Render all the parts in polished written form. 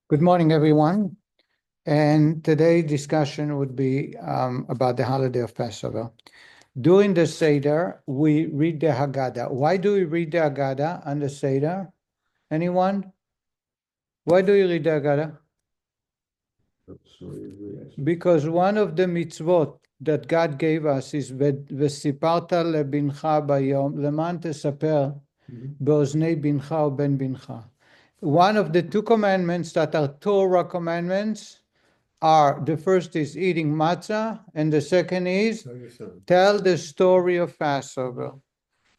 Good morning, everyone. And today's discussion would be about the holiday of Passover. During the Seder, we read the Haggadah. Why do we read the Haggadah on the Seder? Anyone? Why do you read the Haggadah? Because one of the mitzvot that God gave us is וסיפרת לבנך ביום למען תספר באוזני בנך ובן בנך. One of the two commandments that are Torah commandments are, the first is eating matzah, and the second is tell the story of Passover.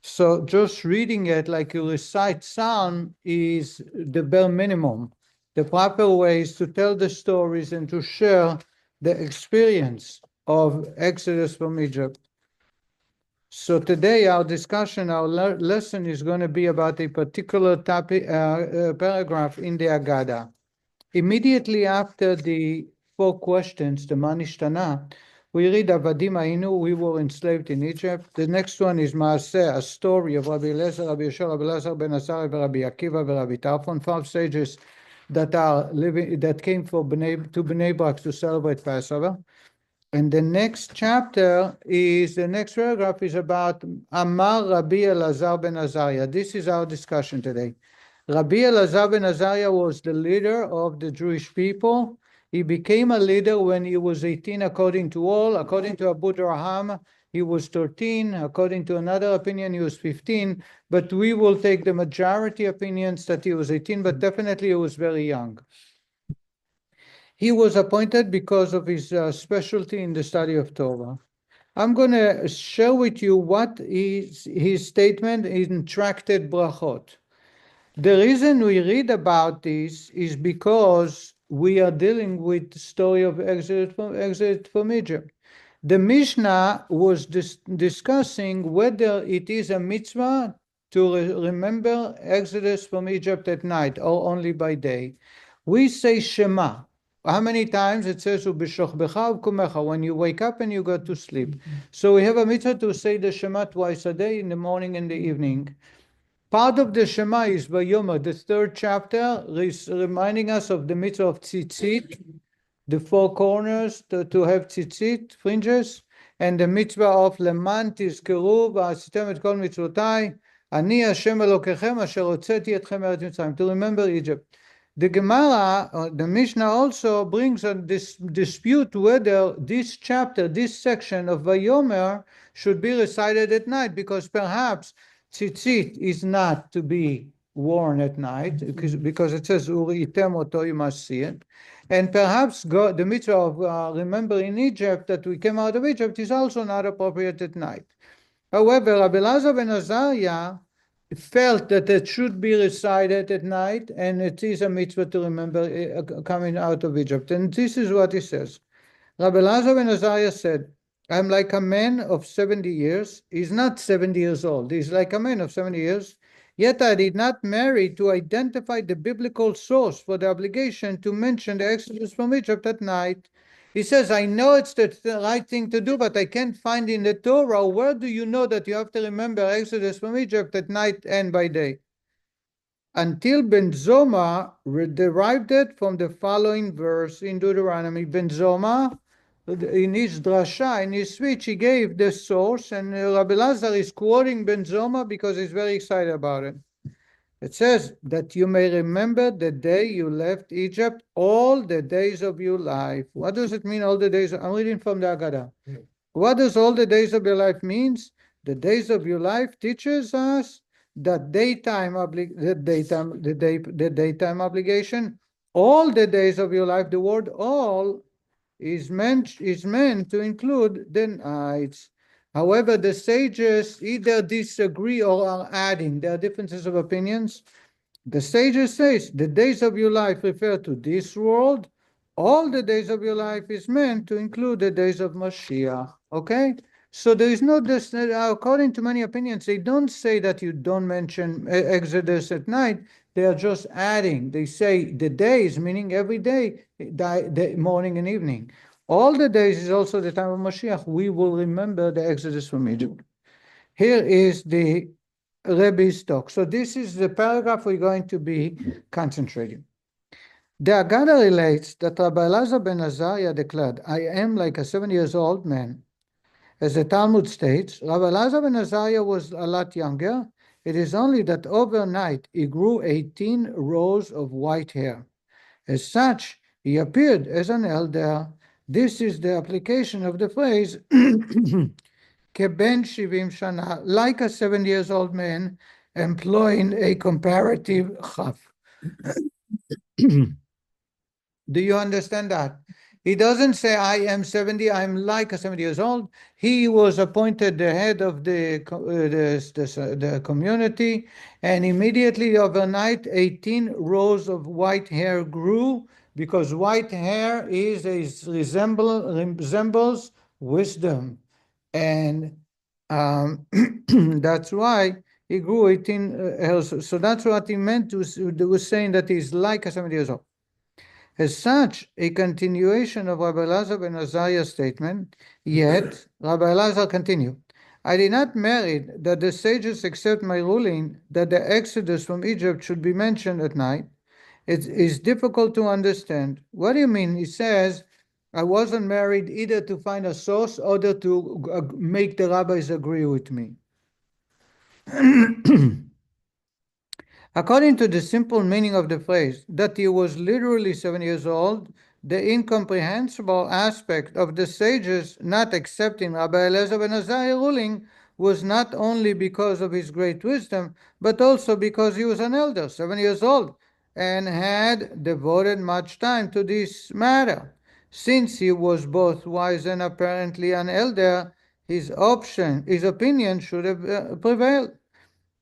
So just reading it like you recite Psalm is the bare minimum. The proper way is to tell the stories and to share the experience of Exodus from Egypt. So today our discussion, our lesson is going to be about a particular topic, paragraph in the Haggadah. Immediately after the 4 questions, the Manishtana, we read Avadim Ainu, we were enslaved in Egypt. The next one is Maaseh, a story of Rabbi Eliezer, Rabbi Yeshua, Rabbi Eliezer ben Azaria, Rabbi Akiva, Rabbi Tarfon, 5 sages that came to Bnei Brak to celebrate Passover. And the next chapter is, the next paragraph is about Amar Rabbi Eliezer ben Azariah. This is our discussion today. Rabbi Eliezer ben Azariah was the leader of the Jewish people. He became a leader when he was 18, according to all. According to Abu Durham, he was 13. According to another opinion, he was 15. But we will take the majority opinions that he was 18, but definitely he was very young. He was appointed because of his specialty in the study of Torah. I'm going to share with you what is his statement in Tractate Brachot. The reason we read about this is because we are dealing with the story of exit from Egypt. The Mishnah was discussing whether it is a mitzvah to remember Exodus from Egypt at night or only by day. We say Shema. How many times it says Ubishochbecha Ukumecha, when you wake up and you go to sleep. So we have a mitzvah to say the Shema twice a day, in the morning and the evening. Part of the Shema is Vayomer, the 3rd chapter, is reminding us of the mitzvah of tzitzit, the 4 corners to have tzitzit, fringes, and the mitzvah of Leman tizkeru v'asitem et kol mitzvotai, ani Hashem Elokechem asher hotzeti etchem eretz Mitzrayim, to remember Egypt. The Gemara, the Mishnah also brings on this dispute whether this chapter, this section of Vayomer should be recited at night, because perhaps tzitzit is not to be worn at night, because it says Uri item oto, you must see it. And perhaps the mitzvah of remembering Egypt, that we came out of Egypt, is also not appropriate at night. However, Rabbi Eliezer ben Azariah felt that it should be recited at night, and it is a mitzvah to remember coming out of Egypt. And this is what he says. Rabbi Eliezer ben Azariah said, I'm like a man of 70 years. He's not 70 years old. He's like a man of 70 years. Yet I did not marry to identify the biblical source for the obligation to mention the Exodus from Egypt at night. He says, I know it's the right thing to do, but I can't find in the Torah, where do you know that you have to remember Exodus from Egypt at night and by day? Until Ben Zoma derived it from the following verse in Deuteronomy. Ben Zoma, in his drasha, in his speech, he gave the source, and Rabbi Eliezer is quoting Ben Zoma because he's very excited about it. It says that you may remember the day you left Egypt, all the days of your life. What does it mean, all the days? I'm reading from the Haggadah. What does all the days of your life means? The days of your life teaches us that daytime obligation, all the days of your life. The word all is meant to include the nights. However, the sages either disagree or are adding. There are differences of opinions. The sages say the days of your life refer to this world. All the days of your life is meant to include the days of Mashiach. Okay? So there is no, according to many opinions, they don't say that you don't mention Exodus at night. They are just adding. They say the days, meaning every day, the morning and evening. All the days is also the time of Mashiach. We will remember the Exodus from Egypt. Here is the Rebbe's talk. So this is the paragraph we're going to be concentrating. The Haggadah relates that Rabbi Eliezer ben Azariah declared, I am like a 7 years old man. As the Talmud states, Rabbi Eliezer ben Azariah was a lot younger. It is only that overnight he grew 18 rows of white hair. As such, he appeared as an elder. This is the application of the phrase keben shivim shana, like a 7 years old man, employing a comparative chaf. Do you understand that? He doesn't say, I am 70, I'm like a 70 years old. He was appointed the head of the community, and immediately overnight, 18 rows of white hair grew, because white hair resembles wisdom. And that's why he grew 18 hairs. So that's what he meant to was saying that he's like a 70 years old. As such, a continuation of Rabbi Eliezer ben Azariah's statement, yet Rabbi Eliezer continued, I did not merit that the sages accept my ruling that the exodus from Egypt should be mentioned at night. It is difficult to understand. What do you mean? He says, I wasn't married either to find a source or to make the rabbis agree with me. According to the simple meaning of the phrase, that he was literally 7 years old, the incomprehensible aspect of the sages not accepting Rabbi Eliezer ben Azariah's ruling was not only because of his great wisdom, but also because he was an elder, 7 years old, and had devoted much time to this matter. Since he was both wise and apparently an elder, his opinion should have prevailed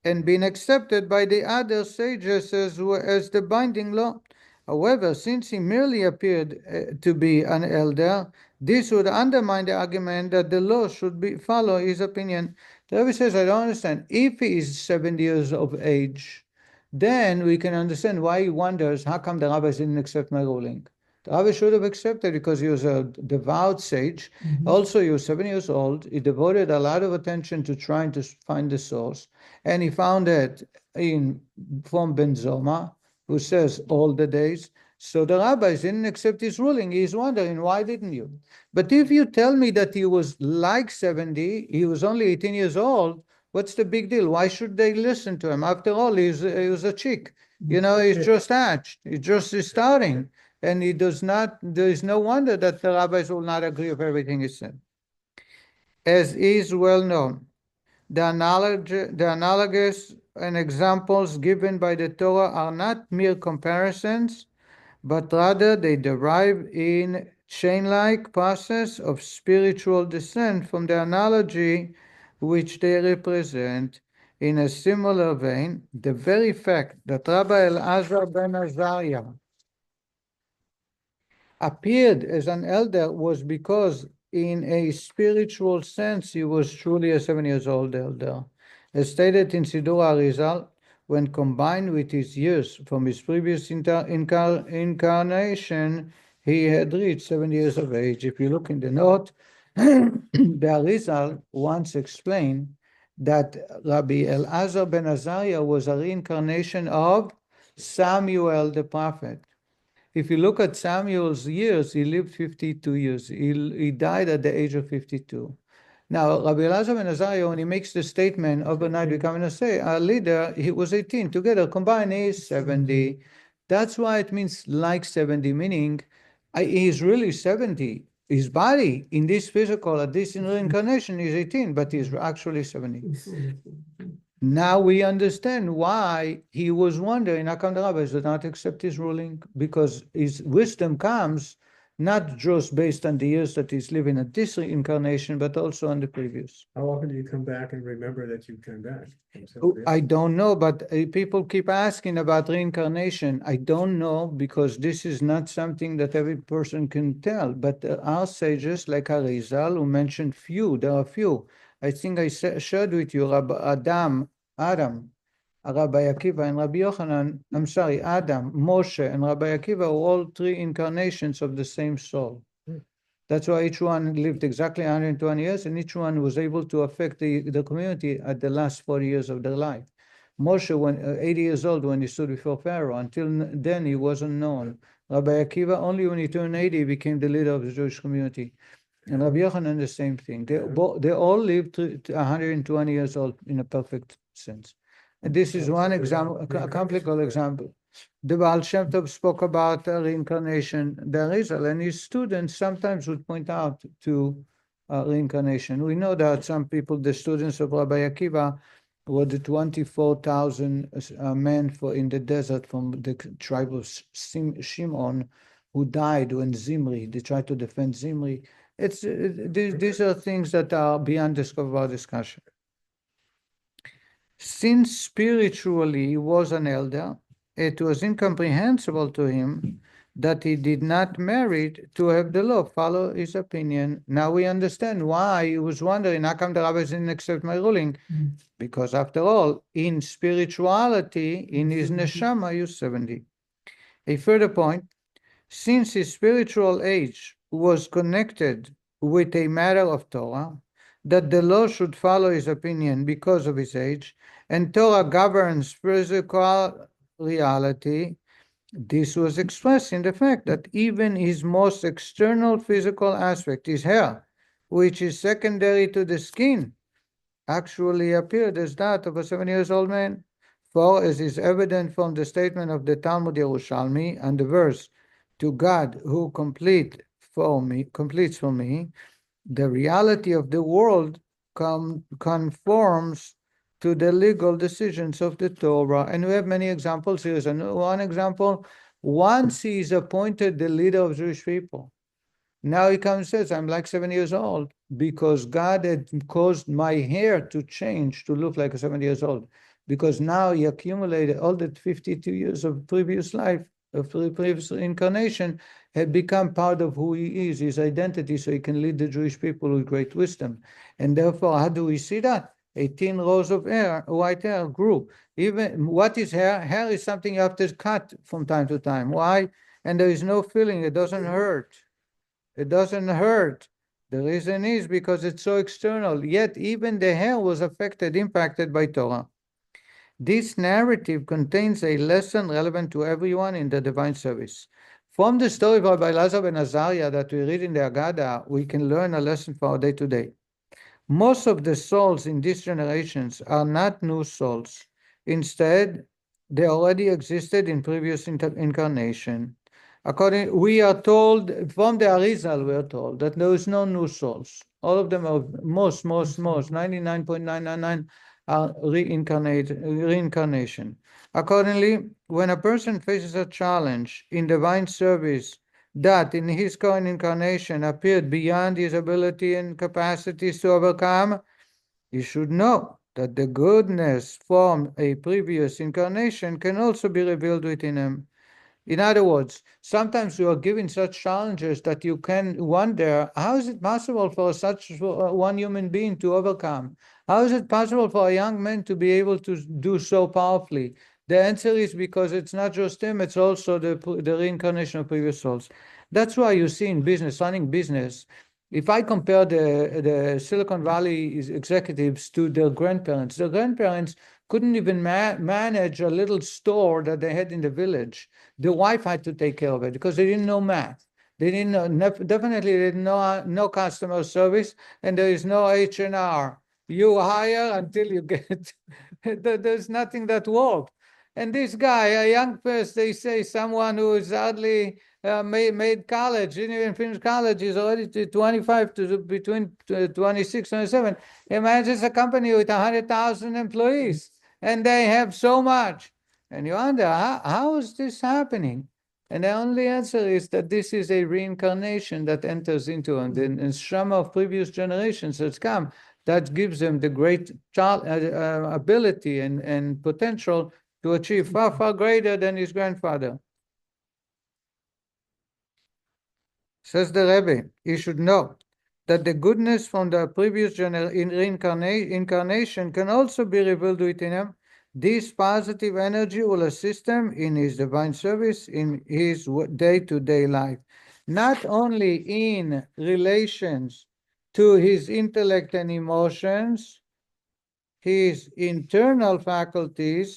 and been accepted by the other sages as the binding law. However, since he merely appeared to be an elder, this would undermine the argument that the law should follow his opinion. The Rebbe says, I don't understand. If he is 70 years of age, then we can understand why he wonders, how come the rabbis didn't accept my ruling? The rabbi should have accepted because he was a devout sage. Also, he was 7 years old. He devoted a lot of attention to trying to find the source. And he found it from Ben Zoma, who says all the days. So the rabbis didn't accept his ruling. He's wondering, why didn't you? But if you tell me that he was like 70, he was only 18 years old, what's the big deal? Why should they listen to him? After all, he was a chick. You know, he's just hatched. He's just starting. And there is no wonder that the rabbis will not agree with everything he said. As is well known, the analogous and examples given by the Torah are not mere comparisons, but rather they derive in chain-like process of spiritual descent from the analogy which they represent. In a similar vein, the very fact that Rabbi Eliezer ben Azariah appeared as an elder was because in a spiritual sense he was truly a 7 years old elder. As stated in Sidur Arizal, when combined with his years from his previous incarnation, he had reached 7 years of age. If you look in the note, the Arizal once explained that Rabbi Eliezer ben Azariah was a reincarnation of Samuel the prophet. If you look at Samuel's years, he lived 52 years. He died at the age of 52. Now, Rabbi Eliezer ben Azariah, when he makes the statement, overnight becoming a leader, he was 18. Together, combined, is 70. That's why it means like 70, meaning he's really 70. His body in this physical, at this reincarnation, is 18, but he's actually 70. Now we understand why he was wondering, how come the rabbis did not accept his ruling? Because his wisdom comes not just based on the years that he's living at this incarnation, but also on the previous. How often do you come back and remember that you came back? I don't know, but people keep asking about reincarnation. I don't know, because this is not something that every person can tell. But there are sages like Arizal who mentioned few. There are few. I think I shared with you Adam, Rabbi Akiva and Rabbi Yochanan, Adam, Moshe and Rabbi Akiva were all three incarnations of the same soul. That's why each one lived exactly 120 years, and each one was able to affect the community at the last 40 years of their life. Moshe, when 80 years old, when he stood before Pharaoh, until then he wasn't known. Rabbi Akiva, only when he turned 80, became the leader of the Jewish community. And Rabbi Yochanan, the same thing. They all lived to 120 years old in a perfect sense. And this is one example, a complicated example. The Baal Shem Tov spoke about reincarnation. The Arizal and his students sometimes would point out to reincarnation. We know that some people, the students of Rabbi Akiva, were the 24,000 men in the desert from the tribe of Shimon, who died when they tried to defend Zimri. These are things that are beyond the scope of our discussion. Since spiritually he was an elder, it was incomprehensible to him that he did not merit to have the law follow his opinion. Now we understand why he was wondering, how come the rabbis didn't accept my ruling? Because after all, in spirituality, in his neshama, he was 70. A further point, since his spiritual age was connected with a matter of Torah, that the law should follow his opinion because of his age, and Torah governs physical reality, this was expressed in the fact that even his most external physical aspect, his hair, which is secondary to the skin, actually appeared as that of a 7-year-old man. For, as is evident from the statement of the Talmud Yerushalmi and the verse, to God who completes for me, the reality of the world conforms to the legal decisions of the Torah. And we have many examples. Here's one example. Once he is appointed the leader of Jewish people, now he comes and says, I'm like 7 years old because God had caused my hair to change to look like a 7 years old, because now he accumulated all the 52 years of previous life, of previous incarnation, had become part of who he is, his identity, so he can lead the Jewish people with great wisdom. And therefore, how do we see that? 18 rows of hair, white hair grew. Even what is hair? Hair is something you have to cut from time to time. Why? And there is no feeling. It doesn't hurt. It doesn't hurt. The reason is because it's so external. Yet even the hair was impacted by Torah. This narrative contains a lesson relevant to everyone in the divine service. From the story of Rabbi Eliezer ben Azaria that we read in the Haggadah, we can learn a lesson for our day-to-day. Most of the souls in these generations are not new souls. Instead, they already existed in previous incarnation. We are told, from the Arizal, we are told that there is no new souls. All of them are, most, 99.999 are reincarnation. Accordingly, when a person faces a challenge in divine service that in his current incarnation appeared beyond his ability and capacities to overcome, he should know that the goodness from a previous incarnation can also be revealed within him. In other words, sometimes you are given such challenges that you can wonder, how is it possible for such one human being to overcome? How is it possible for a young man to be able to do so powerfully? The answer is because it's not just him, it's also the reincarnation of previous souls. That's why you see in business, running business, if I compare the Silicon Valley executives to their grandparents couldn't even manage a little store that they had in the village. The wife had to take care of it because they didn't know math. They didn't know, definitely they didn't know no customer service, and there is no H&R. You hire until you get, there's nothing that worked. And this guy, a young person, they say someone who is hardly made college, didn't even finish college, is already 25 to between 26, 27. He manages a company with 100,000 employees, and they have so much. And you wonder, how is this happening? And the only answer is that this is a reincarnation that enters into and the neshama of previous generations that's come, that gives them the great ability and potential to achieve far, far greater than his grandfather. Says the Rebbe, he should know that the goodness from the previous incarnation can also be revealed within him. This positive energy will assist him in his divine service, in his day-to-day life, not only in relations to his intellect and emotions. his internal faculties,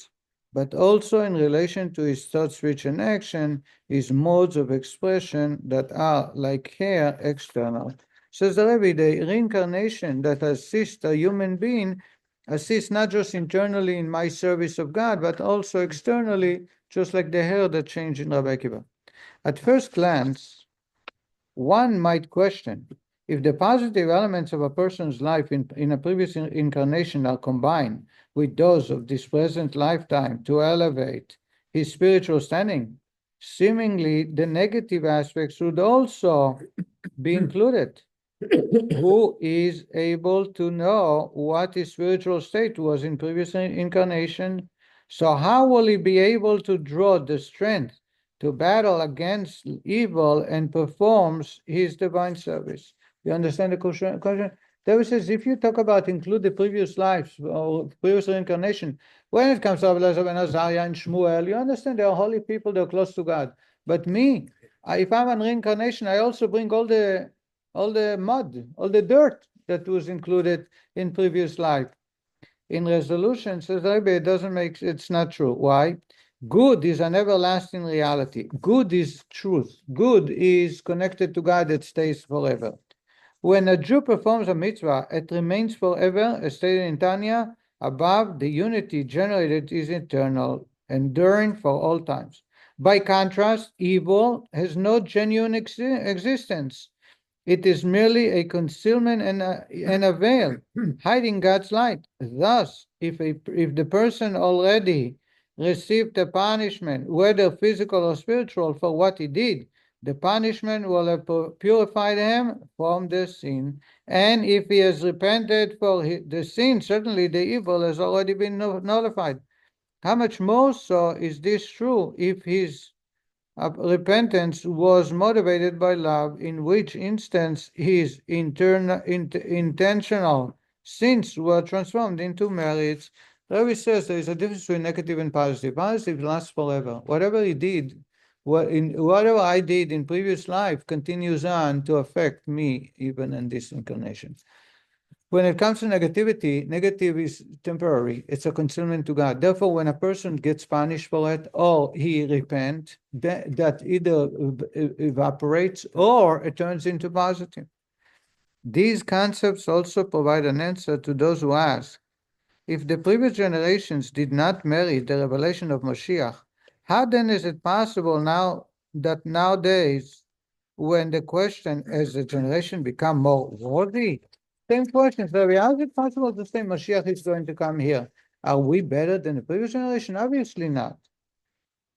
but also in relation to his thought, speech, and action, his modes of expression that are, like hair, external. Says the Rebbe, the reincarnation that assists a human being assists not just internally in my service of God, but also externally, just like the hair that changed in Rabbi Akiva. At first glance, one might question if the positive elements of a person's life in a previous incarnation are combined with those of this present lifetime to elevate his spiritual standing, seemingly the negative aspects would also be included. Who is able to know what his spiritual state was in previous incarnation? So how will he be able to draw the strength to battle against evil and performs his divine service? You understand the question? David says, if you talk about include the previous lives or previous reincarnation, when it comes to Rabbi Eliezer and Azaria and Shmuel, you understand they are holy people, they're close to God. But me, if I'm an reincarnation, I also bring all the mud, all the dirt that was included in previous life. In resolution, says Rebbe, it's not true. Why? Good is an everlasting reality. Good is truth. Good is connected to God that stays forever. When a Jew performs a mitzvah, it remains forever, as stated in Tanya, above the unity generated is eternal, enduring for all times. By contrast, evil has no genuine existence. It is merely a concealment and a veil, hiding God's light. Thus, if the person already received a punishment, whether physical or spiritual, for what he did, the punishment will have purified him from the sin. And if he has repented for the sin, certainly the evil has already been nullified. How much more so is this true if his repentance was motivated by love, in which instance his intentional sins were transformed into merits. Rabbi says there is a difference between negative and positive. Positive lasts forever. Whatever he did, whatever I did in previous life continues on to affect me even in this incarnation. When it comes to negativity, negative is temporary. It's a concealment to God. Therefore, when a person gets punished for it or he repents, that either evaporates or it turns into positive. These concepts also provide an answer to those who ask, if the previous generations did not merit the revelation of Mashiach, how then is it possible now that nowadays, when the question, has the generation become more worthy? Same question, Rabbi, how is it possible to say Mashiach is going to come here? Are we better than the previous generation? Obviously not.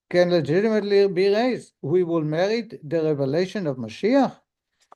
Can legitimately be raised. We will merit the revelation of Mashiach?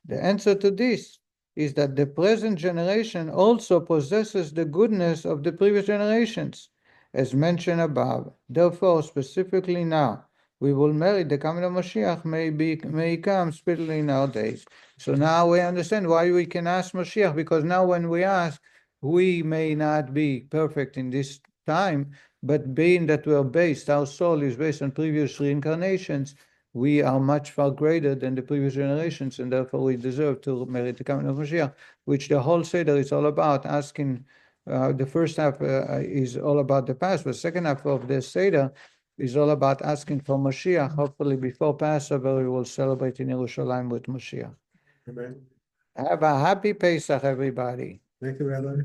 The answer to this is that the present generation also possesses the goodness of the previous generations, as mentioned above. Therefore, specifically now, we will merit the coming of Mashiach may come speedily nowadays. So now we understand why we can ask Mashiach, because now when we ask, we may not be perfect in this time, but being that we are based, our soul is based on previous reincarnations, we are much far greater than the previous generations, and therefore we deserve to merit the coming of Mashiach, which the whole Seder is all about, asking. The first half is all about the past, but the second half of the Seder is all about asking for Mashiach. Hopefully before Passover we will celebrate in Yerushalayim with Mashiach. Amen. Have a happy Pesach, everybody. Thank you, Rabbi.